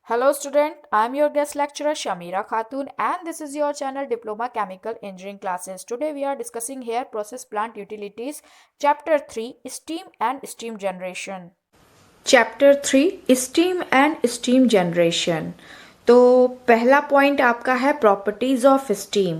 Hello student, I am your guest lecturer Shamira Khatun and this is your channel Diploma Chemical Engineering classes. Today we are discussing here process plant utilities chapter 3 steam and steam generation. Chapter 3 steam and steam generation. तो पहला point आपका है properties of steam.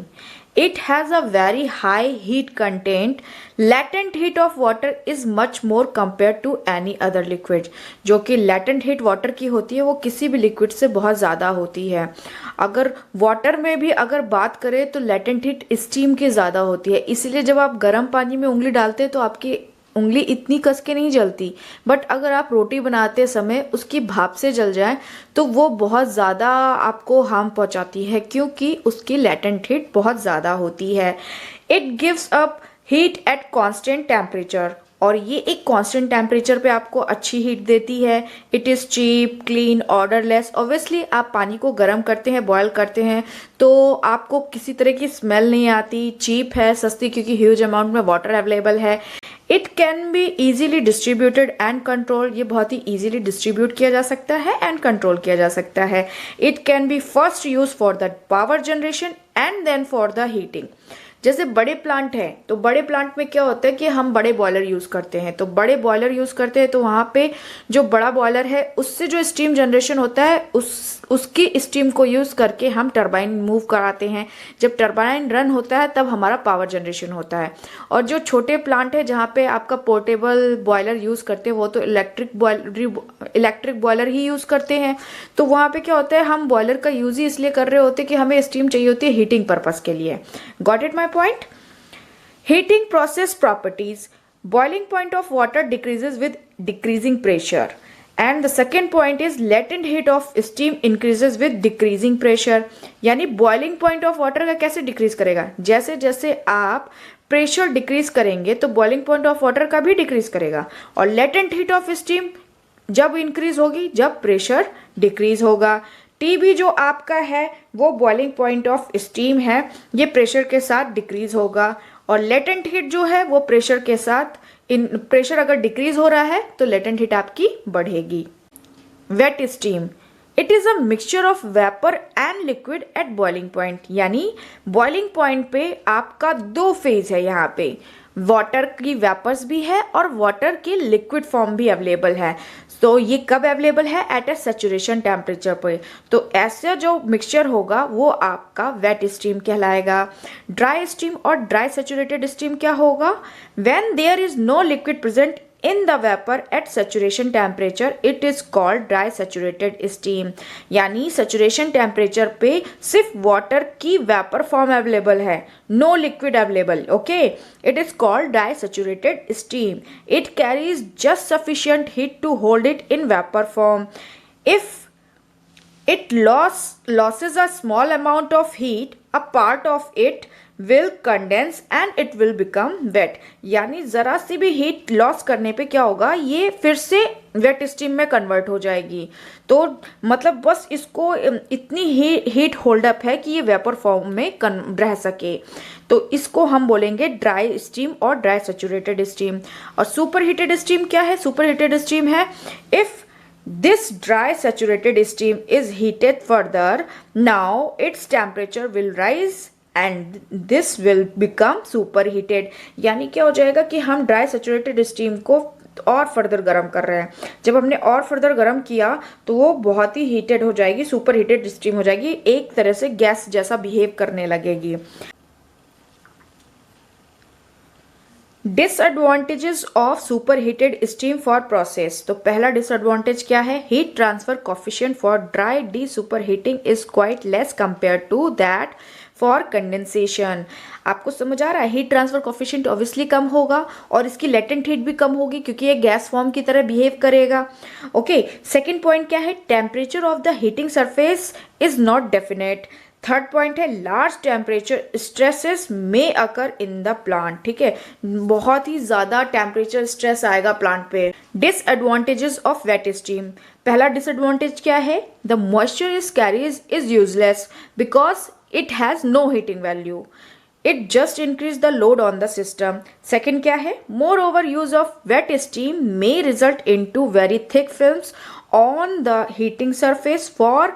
It has a very high heat content. Latent heat of water is much more compare to any other liquid. जो कि latent heat water की होती है वो किसी भी लिक्विड से बहुत ज़्यादा होती है। अगर वाटर में भी अगर बात करें तो लैटेंट हीट स्टीम की ज़्यादा होती है। इसीलिए जब आप गर्म पानी में उंगली डालते हैं तो आपकी उंगली इतनी कस के नहीं जलती, बट अगर आप रोटी बनाते समय उसकी भाप से जल जाए तो वो बहुत ज़्यादा आपको हार्म पहुंचाती है, क्योंकि उसकी लैटेंट हीट बहुत ज़्यादा होती है। It gives up heat at constant temperature, और ये एक कांस्टेंट टेम्परेचर पे आपको अच्छी हीट देती है। It is cheap, clean, odourless. Obviously आप पानी को गर्म करते हैं, बॉयल करते हैं तो आपको किसी तरह की स्मेल नहीं आती। चीप है, सस्ती, क्योंकि ह्यूज अमाउंट में वाटर अवेलेबल है। It can be easily distributed and control. ये बहुत ही ईजिली डिस्ट्रीब्यूट किया जा सकता है एंड कंट्रोल किया जा सकता है। It can be first use for the power generation and then for the heating. जैसे बड़े प्लांट हैं तो बड़े प्लांट में क्या होता है कि हम बड़े बॉयलर यूज़ करते हैं, तो बड़े बॉयलर यूज़ करते हैं तो वहाँ पे जो बड़ा बॉयलर है उससे जो स्टीम जनरेशन होता है उसकी स्टीम को यूज़ करके हम टरबाइन मूव कराते हैं। जब टरबाइन रन होता है तब हमारा पावर जनरेशन होता है। और जो छोटे प्लांट है जहाँ पे आपका पोर्टेबल बॉयलर यूज़ करते हैं वो तो इलेक्ट्रिक बॉयलर ही यूज़ करते हैं। तो वहाँ पे क्या होता है, हम बॉयलर का यूज़ ही इसलिए कर रहे होते हैं कि हमें स्टीम चाहिए होती है हीटिंग पर्पज़ के लिए। Got it my point? Heating process properties. Boiling point of water decreases with decreasing pressure. And the second point is latent heat of steam increases with decreasing pressure. यानी boiling point of water का कैसे decrease करेगा, जैसे जैसे आप pressure decrease करेंगे तो boiling point of water का भी डिक्रीज करेगा। और लेटेंट हीट ऑफ स्टीम जब इंक्रीज होगी जब प्रेशर डिक्रीज होगा। टीबी जो आपका है वो बॉइलिंग पॉइंट ऑफ स्टीम है, ये प्रेशर के साथ डिक्रीज होगा। और लेटेंट हीट जो है वो प्रेशर के साथ, प्रेशर अगर डिक्रीज हो रहा है तो लेटेंट हीट आपकी बढ़ेगी। Wet steam. It is a mixture of vapour and liquid at boiling point. यानी बॉइलिंग पॉइंट पे आपका दो फेज है, यहाँ पे वाटर की वेपर्स भी है और वाटर की लिक्विड फॉर्म भी अवेलेबल है। तो ये कब अवेलेबल है, एट ए सेचुरेशन टेम्परेचर पे। तो ऐसे जो मिक्सचर होगा वो आपका वेट स्टीम कहलाएगा। ड्राई स्टीम और ड्राई सेचुरेटेड स्टीम क्या होगा, when there is no liquid present in the vapor at saturation temperature it is called dry saturated steam। यानी saturation temperature पे सिर्फ water की vapor form अवेलेबल है, no liquid available. Okay, it is called dry saturated steam। it carries just sufficient heat to hold it in vapor form। if it loses a small amount of heat, a part of it will condense and it will become wet। यानी जरा सी भी heat loss करने पे क्या होगा, ये फिर से वेट स्टीम में कन्वर्ट हो जाएगी। तो मतलब बस इसको इतनी हीट होल्डअप है कि ये वेपर फॉर्म में रह सके, तो इसको हम बोलेंगे ड्राई स्टीम और ड्राई सेचुरेटेड स्टीम। और सुपर हीटेड स्टीम क्या है, सुपर हीटेड स्टीम है if this dry saturated steam is heated further, now its temperature will rise and this will become superheated। यानी क्या हो जाएगा कि हम ड्राई सेचुरेटेड स्टीम को और फर्दर गर्म कर रहे हैं। जब हमने और फर्दर गर्म किया तो वो बहुत ही हीटेड हो जाएगी, सुपर हीटेड स्टीम हो जाएगी, एक तरह से गैस जैसा बिहेव करने लगेगी। Disadvantages of superheated steam for process. तो पहला डिसएडवांटेज क्या है, heat transfer coefficient for dry desuperheating is quite less compare to that for condensation. आपको समझ आ रहा है, हीट ट्रांसफर कोफिशिएंट ऑब्वियसली कम होगा और इसकी लेटेंट हीट भी कम होगी क्योंकि ये गैस फॉर्म की तरह बिहेव करेगा। ओके, सेकेंड पॉइंट क्या है, temperature of the heating surface is not definite. Third point है लार्ज टेम्परेचर स्ट्रेसेस में अकर इन द प्लांट। ठीक है, बहुत ही ज़्यादा टेम्परेचर स्ट्रेस आएगा प्लांट पे। Disadvantages of wet steam. पहला डिसएडवांटेज क्या है, the moisture is carries is useless because it has no heating value. It just increase the load on the system। Second क्या है, more over use of wet steam may result into very thick films on the heating surface for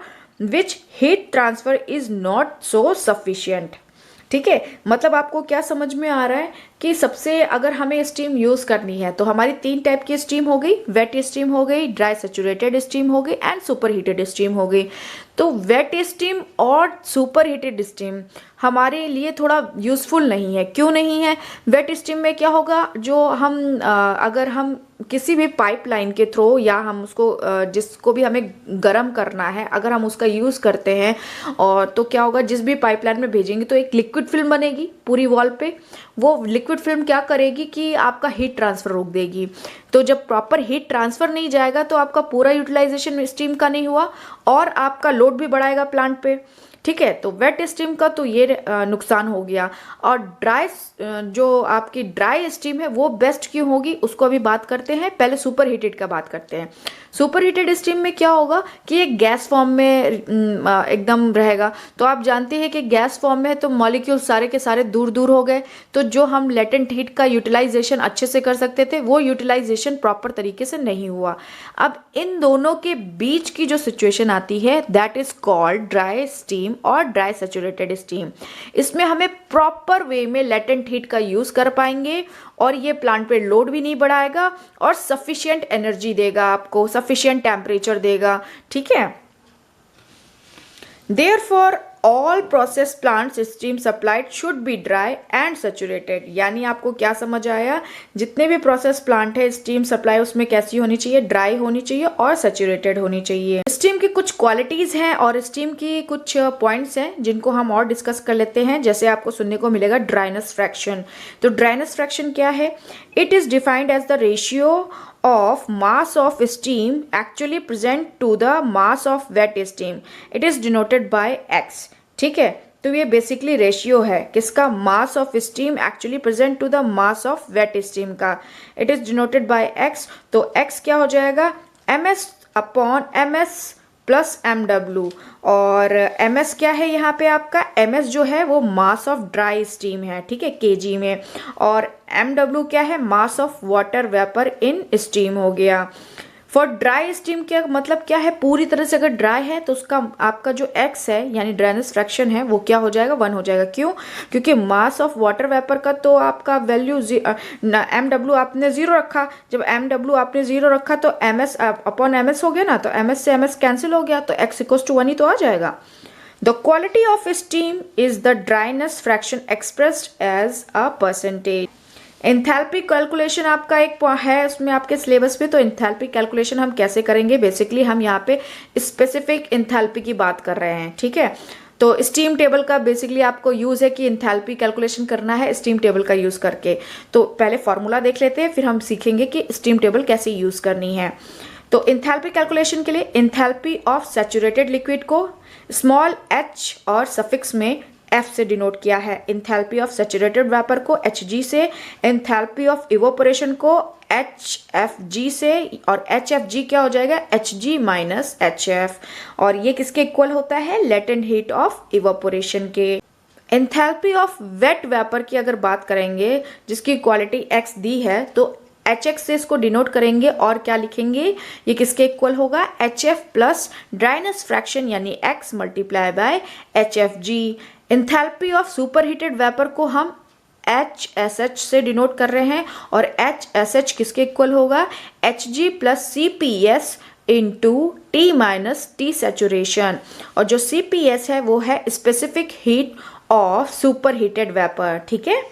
which heat transfer is not so sufficient। ठीक है, मतलब आपको क्या समझ में आ रहा है कि सबसे अगर हमें स्टीम यूज़ करनी है तो हमारी 3 टाइप की स्टीम हो गई, वेट स्टीम हो गई, ड्राई सैचुरेटेड स्टीम हो गई एंड सुपर हीटेड स्टीम हो गई। तो वेट स्टीम और सुपर हीटेड स्टीम हमारे लिए थोड़ा यूज़फुल नहीं है। क्यों नहीं है? वेट स्टीम में क्या होगा, जो हम अगर हम किसी भी पाइपलाइन के थ्रू या हम उसको जिसको भी हमें गर्म करना है अगर हम उसका यूज़ करते हैं और तो क्या होगा, जिस भी पाइपलाइन में भेजेंगे तो एक लिक्विड फिल्म बनेगी पूरी वॉल पे। वो लिक्विड फिल्म क्या करेगी कि आपका हीट ट्रांसफ़र रोक देगी। तो जब प्रॉपर हीट ट्रांसफ़र नहीं जाएगा तो आपका पूरा यूटिलाइजेशन स्टीम का नहीं हुआ और आपका लोड भी बढ़ाएगा प्लांट पे। ठीक है, तो वेट स्टीम का तो ये नुकसान हो गया। और ड्राई जो आपकी ड्राई स्टीम है वो बेस्ट क्यों होगी उसको अभी बात करते हैं। पहले सुपर हीटेड का बात करते हैं। सुपर हीटेड स्टीम में क्या होगा कि एक गैस फॉर्म में एकदम रहेगा। तो आप जानते हैं कि गैस फॉर्म में है तो मॉलिक्यूल सारे के सारे दूर दूर हो गए, तो जो हम लेटेंट हीट का यूटिलाइजेशन अच्छे से कर सकते थे वो यूटिलाइजेशन प्रॉपर तरीके से नहीं हुआ। अब इन दोनों के बीच की जो सिचुएशन आती है that is called dry steam और ड्राई सैचुरेटेड स्टीम। इसमें हमें प्रॉपर वे में लेटेंट हीट का यूज़ कर पाएंगे और ये प्लांट पे लोड भी नहीं बढ़ाएगा और सफिशिएंट एनर्जी देगा, आपको सफिशिएंट टेम्परेचर देगा। ठीक है, therefore all process plants steam supplied should be dry and saturated. यानी आपको क्या समझ आया, जितने भी प्रोसेस प्लांट है स्टीम सप्लाई उसमें कैसी होनी चाहिए, ड्राई होनी चाहिए और सैचुरेटेड होनी चाहिए। स्टीम की कुछ क्वालिटीज हैं और स्टीम की कुछ पॉइंट्स हैं जिनको हम और डिस्कस कर लेते हैं। जैसे आपको सुनने को मिलेगा ड्राइनेस फ्रैक्शन। तो ड्राइनेस फ्रैक्शन क्या है? It is defined as the ratio of mass of steam actually present to the mass of wet steam. It is denoted by x। ठीक है, तो ये बेसिकली रेशियो है किसका? Mass of steam actually present to the mass of wet steam का। It is denoted by x। तो x क्या हो जाएगा? ms upon ms plus mw। और ms क्या है यहाँ पे आपका? ms जो है वो मास ऑफ ड्राई स्टीम है, ठीक है, kg में। और mw क्या है? Mass of water vapour in steam हो गया। फॉर ड्राई स्टीम क्या मतलब क्या है? पूरी तरह से अगर ड्राई है तो उसका आपका जो x है यानी ड्राइनेस फ्रैक्शन है वो क्या हो जाएगा? 1 हो जाएगा। क्यों? क्योंकि मास ऑफ वाटर वेपर का तो आपका वैल्यू mw आपने 0 रखा। जब mw आपने 0 रखा तो ms अपॉन ms हो गया ना, तो ms से ms कैंसिल हो गया तो x इक्वल्स टू 1 ही तो आ जाएगा। The quality of steam is the dryness fraction expressed as a percentage। Enthalpy calculation आपका एक है उसमें आपके सिलेबस पे। तो एंथैल्पी कैलकुलेशन हम कैसे करेंगे? बेसिकली हम यहाँ पे स्पेसिफिक एंथैल्पी की बात कर रहे हैं। ठीक है, तो स्टीम टेबल का बेसिकली आपको यूज़ है कि एंथैल्पी कैलकुलेशन करना है स्टीम टेबल का यूज़ करके। तो पहले फॉर्मूला देख लेते हैं फिर हम सीखेंगे कि स्टीम टेबल कैसे यूज़ करनी है। तो एंथैल्पी कैलकुलेशन के लिए एंथैल्पी ऑफ सैचुरेटेड लिक्विड को स्मॉल h और सफिक्स में F से डिनोट किया है। एंथैल्पी ऑफ सैचुरेटेड वेपर को Hg से, एंथैल्पी ऑफ इवोपोरेशन को HFG से, और HFG क्या हो जाएगा? Hg minus HF। और ये किसके इक्वल होता है? लेटेंट हीट ऑफ इवोपोरेशन के। एंथैल्पी ऑफ वेट वेपर की अगर बात करेंगे जिसकी क्वालिटी x दी है तो HX से इसको डिनोट करेंगे और क्या लिखेंगे? ये किसके इक्वल होगा? HF प्लस ड्राइनेस फ्रैक्शन यानी x multiply by HFG। Enthalpy of super heated vapour को हम HSH से डिनोट कर रहे हैं और HSH किसके इक्वल होगा? Hg plus CPS into T minus T saturation. और जो CPS है वो है specific heat of super heated vapour. ठीक है,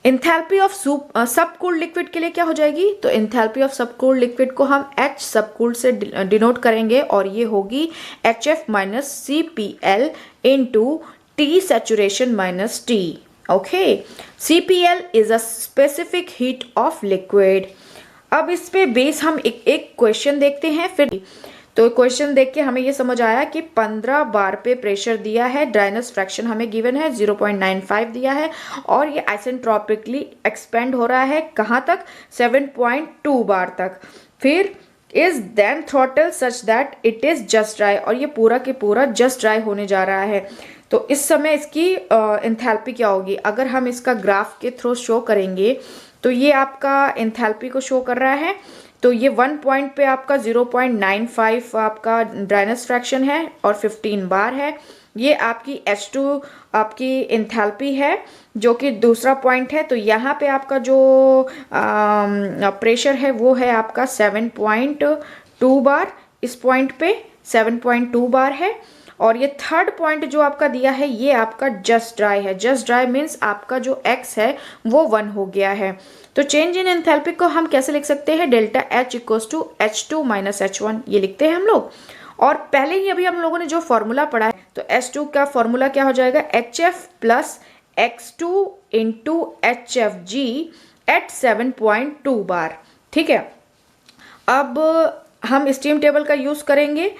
एंथैल्पी ऑफ सबकूल्ड लिक्विड के लिए क्या हो जाएगी? तो एंथैल्पी ऑफ सबकूल्ड लिक्विड को हम H सबकूल्ड से डिनोट करेंगे और ये होगी HF minus CPL into T saturation minus T। Okay, CPL is a specific heat of liquid. अब इस पे बेस हम एक क्वेश्चन देखते हैं फिर। तो क्वेश्चन देख के हमें ये समझ आया कि 15 बार पे प्रेशर दिया है, ड्राइनेस फ्रैक्शन हमें गिवन है 0.95 दिया है और ये आइसेंट्रोपिकली एक्सपेंड हो रहा है कहाँ तक? 7.2 बार तक। फिर is then throttle such that it is just dry, और ये पूरा के पूरा जस्ट ड्राई होने जा रहा है। तो इस समय इसकी एंथैल्पी क्या होगी? अगर हम इसका ग्राफ के थ्रू शो करेंगे तो ये आपका एंथैल्पी को शो कर रहा है तो ये 1 पॉइंट पे आपका 0.95 आपका ड्राइनेस फ्रैक्शन है और 15 बार है। ये आपकी H2 आपकी एंथैल्पी है जो कि दूसरा पॉइंट है। तो यहाँ पे आपका जो प्रेशर है वो है आपका 7.2 बार, इस पॉइंट पे 7.2 बार है। और ये थर्ड पॉइंट जो आपका दिया है ये आपका जस्ट ड्राई है। जस्ट ड्राई मीन्स आपका जो x है वो 1 हो गया है। तो चेंज इन एंथैल्पी को हम कैसे लिख सकते हैं, delta H equals to H2 minus H1, ये लिखते हैं हम लोग। और पहले ही अभी हम लोगों ने जो फॉर्मूला पढ़ा है, तो H2 का फॉर्मूला क्या हो जाएगा, HF plus X2 into HFG at 7.2 bar. ठीक है, अब हम स्टीम टेबल का यूज करेंगे।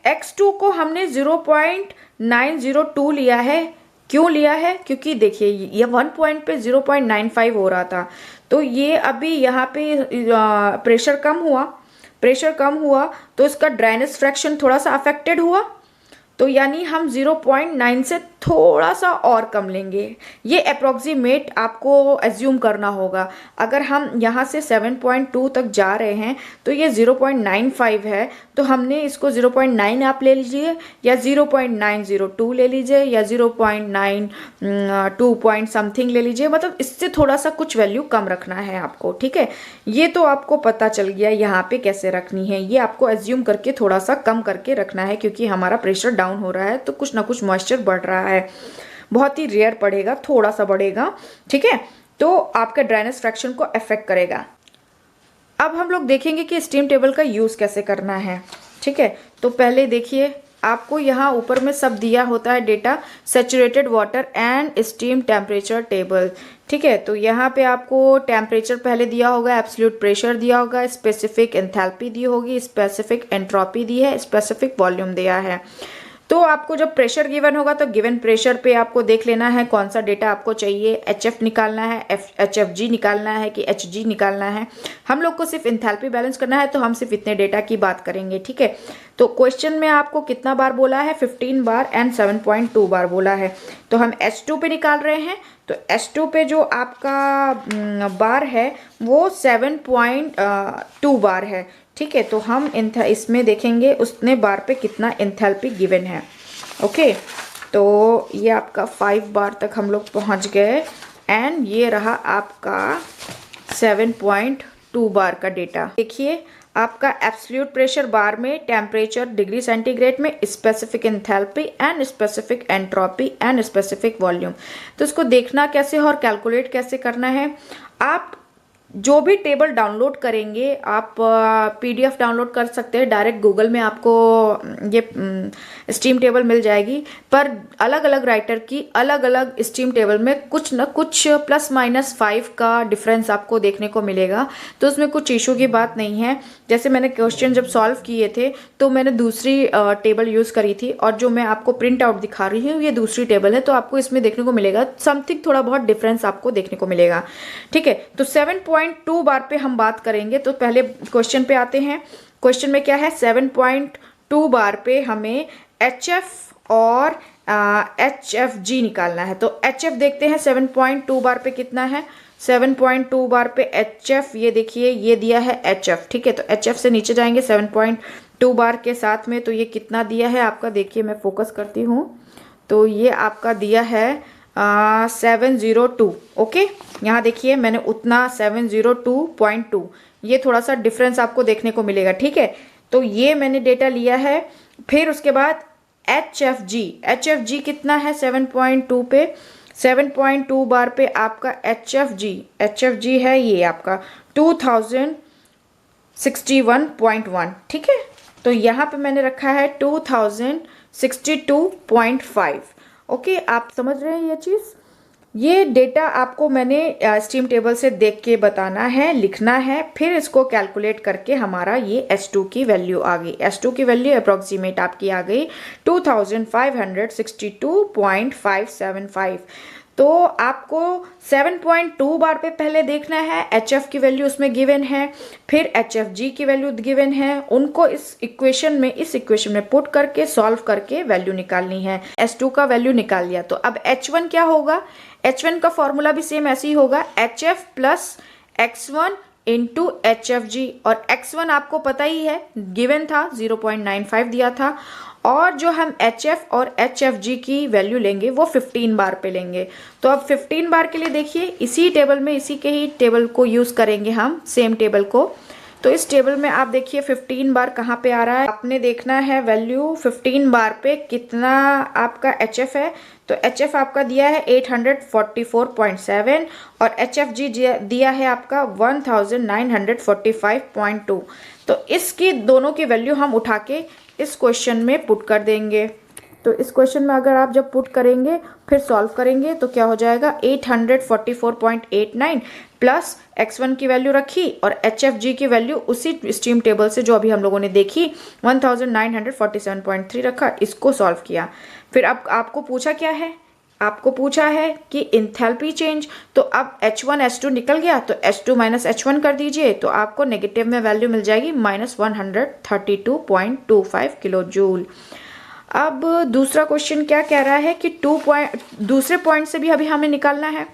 X2 को हमने 0.902 लिया है। क्यों लिया है, क्योंकि देखिए ये 1 पॉइंट पे 0.95 हो रहा था। तो ये अभी यहाँ पे प्रेशर कम हुआ तो इसका ड्राइनेस फ्रैक्शन थोड़ा सा अफेक्टेड हुआ। तो यानी हम 0.9 से थोड़ा सा और कम लेंगे। ये अप्रॉक्सीमेट आपको एज्यूम करना होगा। अगर हम यहाँ से 7.2 तक जा रहे हैं तो ये 0.95 है, तो हमने इसको 0.9 आप ले लीजिए या 0.902 ले लीजिए या 0.92 पॉइंट समथिंग ले लीजिए, मतलब इससे थोड़ा सा कुछ वैल्यू कम रखना है आपको। ठीक है, ये तो आपको पता चल गया यहाँ पे कैसे रखनी है। ये आपको एज्यूम करके थोड़ा सा कम करके रखना है, क्योंकि हमारा प्रेशर डाउन हो रहा है तो कुछ ना कुछ मॉइस्चर बढ़ रहा है। बहुत ही रेयर पड़ेगा, थोड़ा सा बढ़ेगा। ठीक है, तो आपके ड्राइनेस फ्रैक्शन को अफेक्ट करेगा। अब हम लोग देखेंगे कि स्टीम टेबल का यूज कैसे करना है। ठीक है, तो पहले देखिए आपको यहाँ ऊपर में सब दिया होता है data, saturated water and steam temperature table. ठीक है, तो यहाँ पे आपको टेम्परेचर पहले दिया होगा, एब्सोल्यूट प्रेशर दिया होगा, स्पेसिफिक एंथैल्पी दी होगी, स्पेसिफिक एंट्रोपी दी है, स्पेसिफिक वॉल्यूम दिया है। तो आपको जब प्रेशर गिवन होगा तो गिवन प्रेशर पे आपको देख लेना है कौन सा डेटा आपको चाहिए। HF निकालना है, HFG निकालना है कि HG निकालना है। हम लोग को सिर्फ एंथैल्पी बैलेंस करना है, तो हम सिर्फ इतने डेटा की बात करेंगे। ठीक है, तो क्वेश्चन में आपको कितना बार बोला है, 15 बार एंड 7.2 बार बोला है। तो हम H2 पे निकाल रहे हैं। तो H2 पे जो आपका बार है वो 7.2 बार है। ठीक है, तो हम इसमें देखेंगे उसने बार पे कितना एंथैल्पी गिवन है। ओके, तो ये आपका 5 बार तक हम लोग पहुंच गए एंड ये रहा आपका 7.2 बार का डेटा। देखिए आपका एब्सोल्यूट प्रेशर बार में, टेम्परेचर डिग्री सेंटीग्रेड में, specific enthalpy and specific entropy and specific volume. तो इसको देखना कैसे और कैलकुलेट कैसे करना है, आप जो भी टेबल डाउनलोड करेंगे, आप PDF डाउनलोड कर सकते हैं डायरेक्ट गूगल में, आपको ये स्टीम टेबल मिल जाएगी। पर अलग अलग राइटर की अलग अलग स्टीम टेबल में कुछ न कुछ +- 5 का डिफरेंस आपको देखने को मिलेगा। तो उसमें कुछ इशू की बात नहीं है। जैसे मैंने क्वेश्चन जब सॉल्व किए थे तो मैंने दूसरी टेबल यूज़ करी थी, और जो मैं आपको प्रिंट आउट दिखा रही हूँ ये दूसरी टेबल है। तो आपको इसमें देखने को मिलेगा समथिंग थोड़ा बहुत डिफरेंस आपको देखने को मिलेगा। ठीक है, तो 7.2 बार पे हम बात करेंगे। तो पहले क्वेश्चन पे आते हैं। क्वेश्चन में क्या है, 7.2 बार पे हमें HF और HFG निकालना है। तो HF देखते हैं 7.2 बार पे कितना है। 7.2 बार पे HF, ये देखिए ये दिया है HF। ठीक है, तो HF से नीचे जाएंगे 7.2 बार के साथ में, तो ये कितना दिया है आपका, देखिए मैं फोकस करती हूँ, तो ये आपका दिया है 702। ओके, यहाँ देखिए मैंने उतना 702.2, ये थोड़ा सा डिफरेंस आपको देखने को मिलेगा। ठीक है, तो ये मैंने डेटा लिया है। फिर उसके बाद HFG कितना है 7.2 पे, 7.2 बार पे आपका HFG है ये आपका 2061.1। ठीक है, तो यहाँ पे मैंने रखा है 2062.5। ओके, आप समझ रहे हैं ये चीज़। ये डेटा आपको मैंने स्टीम टेबल से देख के बताना है, लिखना है, फिर इसको कैलकुलेट करके हमारा ये H2 की वैल्यू आ गई। H2 की वैल्यू अप्रॉक्सीमेट आपकी आ गई 2562.575। तो आपको 7.2 बार पे पहले देखना है, HF की वैल्यू उसमें गिवन है, फिर HFG की वैल्यू गिवन है, उनको इस इक्वेशन में पुट करके सॉल्व करके वैल्यू निकालनी है। H2 का वैल्यू निकाल लिया, तो अब H1 क्या होगा, H1 का फॉर्मूला भी सेम ऐसे ही होगा, HF plus X1 into HFG, और X1 आपको पता ही है गिवन था 0.95 दिया था, और जो हम HF और HFG की वैल्यू लेंगे वो 15 बार पे लेंगे। तो अब 15 बार के लिए देखिए इसी टेबल में, इसी के ही टेबल को यूज़ करेंगे हम, सेम टेबल को। तो इस टेबल में आप देखिए 15 बार कहाँ पे आ रहा है, आपने देखना है वैल्यू 15 बार पे कितना आपका HF है। तो HF आपका दिया है 844.7 और HFG दिया है आपका 1945.2। तो इसकी दोनों की वैल्यू हम उठा के इस क्वेश्चन में पुट कर देंगे। तो इस क्वेश्चन में अगर आप जब पुट करेंगे फिर सॉल्व करेंगे तो क्या हो जाएगा, 844.89 प्लस x1 की वैल्यू रखी और HFG की वैल्यू उसी स्ट्रीम टेबल से जो अभी हम लोगों ने देखी 1947.3 रखा, इसको सॉल्व किया। फिर अब आपको पूछा क्या है, आपको पूछा है कि इंथैल्पी चेंज। तो अब H1 H2 निकल गया तो H2 माइनस H1 कर दीजिए, तो आपको नेगेटिव में वैल्यू मिल जाएगी -132.25 किलो जूल। अब दूसरा क्वेश्चन क्या कह रहा है कि दूसरे पॉइंट से भी अभी हमें निकालना है।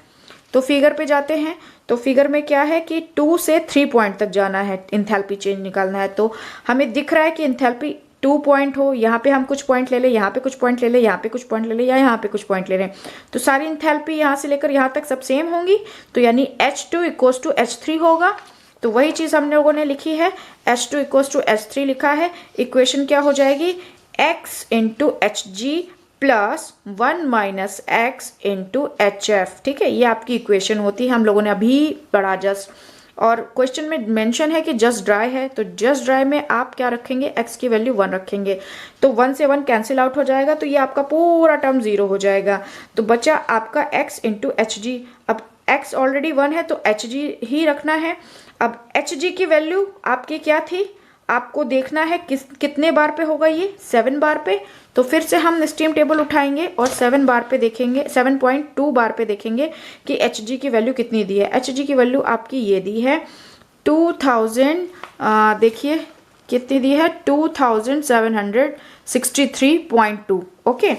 तो फिगर पे जाते हैं, तो फिगर में क्या है कि 2 से 3 पॉइंट तक जाना है, इंथैल्पी चेंज निकालना है। तो हमें दिख रहा है कि इंथैल्पी 2 पॉइंट हो, यहाँ पे हम कुछ पॉइंट ले लें, यहाँ पे कुछ पॉइंट ले लें, यहाँ पे कुछ पॉइंट ले लें, या यहाँ पे कुछ पॉइंट ले लें। तो सारी इंथैल्पी यहाँ से लेकर यहाँ तक सब सेम होंगी, तो यानी H2 इक्वल्स टू H3 होगा। तो वही चीज़ हम लोगों ने लिखी है, H2 इक्वल्स टू H3 लिखा है। इक्वेशन क्या हो जाएगी, x into HG plus 1 minus x into HF। ठीक है, ये आपकी इक्वेशन होती है, हम लोगों ने अभी पढ़ा जस्ट। और क्वेश्चन में मेंशन है कि जस्ट ड्राई है, तो जस्ट ड्राई में आप क्या रखेंगे, x की वैल्यू 1 रखेंगे, तो 1 से 1 कैंसिल आउट हो जाएगा, तो ये आपका पूरा टर्म 0 हो जाएगा। तो बचा आपका x इंटू HG। अब x ऑलरेडी 1 है तो HG ही रखना है। अब HG की वैल्यू आपकी क्या थी, आपको देखना है कितने बार पे होगा, ये 7 बार पे। तो फिर से हम स्ट्रीम टेबल उठाएंगे और 7 बार पे देखेंगे, 7.2 बार पे देखेंगे कि HG की वैल्यू कितनी दी है। HG की वैल्यू आपकी ये दी है 2000, देखिए कितनी दी है, 2763.2। ओके,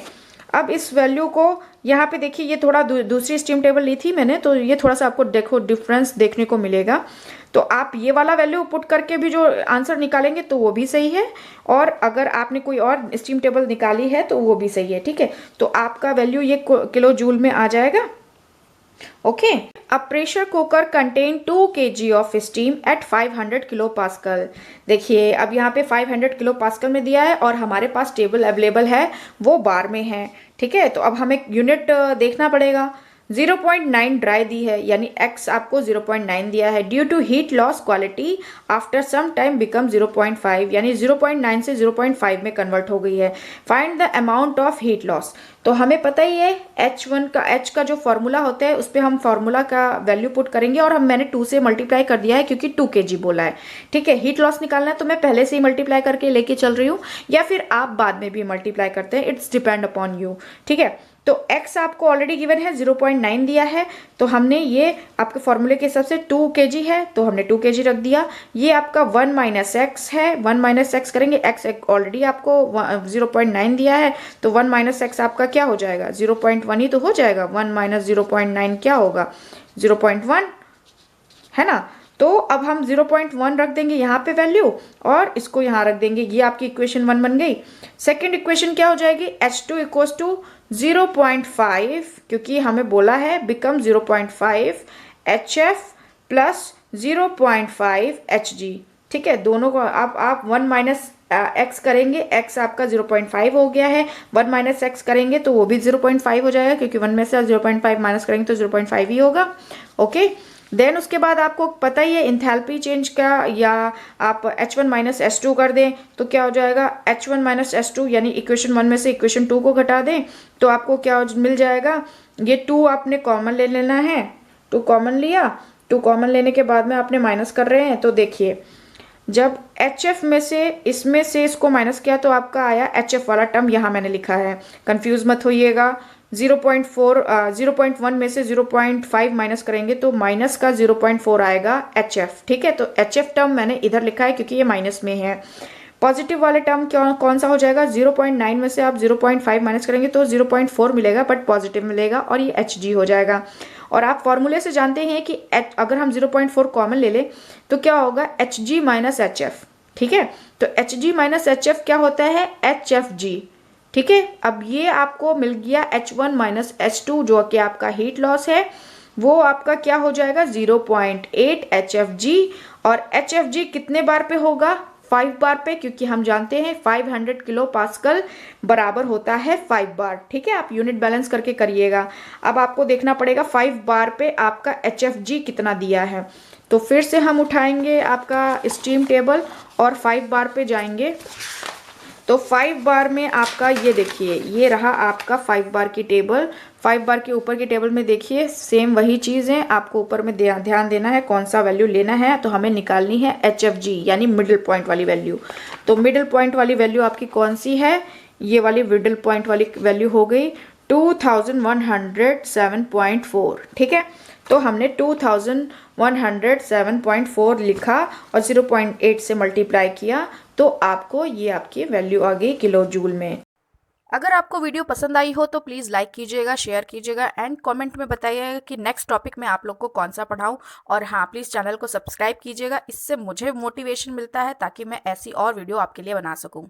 अब इस वैल्यू को यहाँ पे देखिए, ये थोड़ा दूसरी स्ट्रीम टेबल ली थी मैंने, तो ये थोड़ा सा आपको देखो डिफरेंस देखने को मिलेगा। तो आप ये वाला वैल्यू पुट करके भी जो आंसर निकालेंगे तो वो भी सही है, और अगर आपने कोई और स्ट्रीम टेबल निकाली है तो वो भी सही है। ठीक है, तो आपका वैल्यू ये किलो जूल में आ जाएगा। Okay, a pressure cooker contain 2 kg of steam eight 500 kilo pascal. देखिए अब यहाँ पे 500 किलो पास्कल में दिया है और हमारे पास टेबल अवेलेबल है वो बार में है। ठीक है, तो अब हमें यूनिट देखना पड़ेगा। 0.9 ड्राई दी है, यानी x आपको 0.9 दिया है। Due to heat loss quality after some time become 0.5, यानी 0.9 से 0.5 में कन्वर्ट हो गई है। Find the amount of heat loss. तो हमें पता ही है H का जो फॉर्मूला होता है उस पर हम फॉर्मूला का वैल्यू पुट करेंगे, और मैंने 2 से मल्टीप्लाई कर दिया है क्योंकि 2 kg बोला है। ठीक है, हीट लॉस निकालना है तो मैं पहले से ही मल्टीप्लाई करके लेके चल रही हूँ, या फिर आप बाद में भी मल्टीप्लाई करते हैं, इट्स डिपेंड अपॉन यू। ठीक है, तो x आपको ऑलरेडी गिवन है, 0.9 दिया है, तो हमने ये आपके फॉर्मूले के हिसाब से 2 kg है तो हमने 2 kg रख दिया। ये आपका 1 माइनस एक्स है, 1 माइनस एक्स करेंगे, x ऑलरेडी आपको 0.9 दिया है, तो 1 माइनस एक्स आपका क्या हो जाएगा, 0.1 ही तो हो जाएगा। 1 माइनस 0.9 क्या होगा, 0.1 है ना। तो अब हम 0.1 रख देंगे यहाँ पे वैल्यू, और इसको यहाँ रख देंगे, ये आपकी इक्वेशन 1 बन गई। सेकेंड इक्वेशन क्या हो जाएगी, H2 इक्वल्स टू 0.5, क्योंकि हमें बोला है बिकम 0.5 HF प्लस 0.5 HG। ठीक है, दोनों को आप 1 माइनस एक्स करेंगे, x आपका 0.5 हो गया है, 1 माइनस एक्स करेंगे तो वो भी 0.5 हो जाएगा, क्योंकि 1 में से 0.5 माइनस करेंगे तो 0.5 ही होगा। ओके, देन उसके बाद आपको पता ही है इंथैल्पी चेंज का, या आप H1 माइनस H2 कर दें तो क्या हो जाएगा, H1 माइनस H2, यानी इक्वेशन 1 में से इक्वेशन 2 को घटा दें तो आपको क्या मिल जाएगा, ये 2 आपने कॉमन ले लेना है, 2 कॉमन लिया, 2 कॉमन लेने के बाद में आपने माइनस कर रहे हैं, तो देखिए जब HF में से इसमें से इसको माइनस किया तो आपका आया HF वाला टर्म, यहाँ मैंने लिखा है, कंफ्यूज मत होइएगा। 0.1 में से 0.5 माइनस करेंगे तो माइनस का 0.4 आएगा HF। ठीक है, तो HF टर्म मैंने इधर लिखा है क्योंकि ये माइनस में है। पॉजिटिव वाले टर्म कौन सा हो जाएगा, 0.9 में से आप 0.5 माइनस करेंगे तो 0.4 मिलेगा, बट पॉजिटिव मिलेगा और ये HG हो जाएगा। और आप फॉर्मूले से जानते हैं कि अगर हम 0.4 कॉमन ले लें तो क्या होगा, H G minus H F. ठीक है, तो H G minus H F क्या होता है, एच एफ जी। ठीक है, अब ये आपको मिल गया H1 माइनस H2 जो कि आपका हीट लॉस है, वो आपका क्या हो जाएगा 0.8 HFG। और HFG कितने बार पे होगा, 5 बार पे, क्योंकि हम जानते हैं 500 किलो पास्कल बराबर होता है 5 बार। ठीक है, आप यूनिट बैलेंस करके करिएगा। अब आपको देखना पड़ेगा 5 बार पे आपका HFG कितना दिया है। तो फिर से हम उठाएंगे आपका स्टीम टेबल और 5 बार पे जाएंगे। तो 5 बार में आपका ये देखिए, ये रहा आपका 5 बार की टेबल। 5 बार के ऊपर की टेबल में देखिए सेम वही चीज़ है, आपको ऊपर में ध्यान देना है कौन सा वैल्यू लेना है। तो हमें निकालनी है HFG यानी मिडिल पॉइंट वाली वैल्यू। तो मिडिल पॉइंट वाली वैल्यू आपकी कौन सी है, ये वाली मिडिल पॉइंट वाली वैल्यू हो गई 2107.4। ठीक है, तो हमने 2107.4 लिखा और 0.8 से मल्टीप्लाई किया, तो आपको ये आपकी वैल्यू आ गई किलो जूल में। अगर आपको वीडियो पसंद आई हो तो प्लीज़ लाइक कीजिएगा, शेयर कीजिएगा एंड कमेंट में बताइएगा कि नेक्स्ट टॉपिक में आप लोग को कौन सा पढ़ाऊं। और हाँ, प्लीज़ चैनल को सब्सक्राइब कीजिएगा, इससे मुझे मोटिवेशन मिलता है ताकि मैं ऐसी और वीडियो आपके लिए बना सकूं।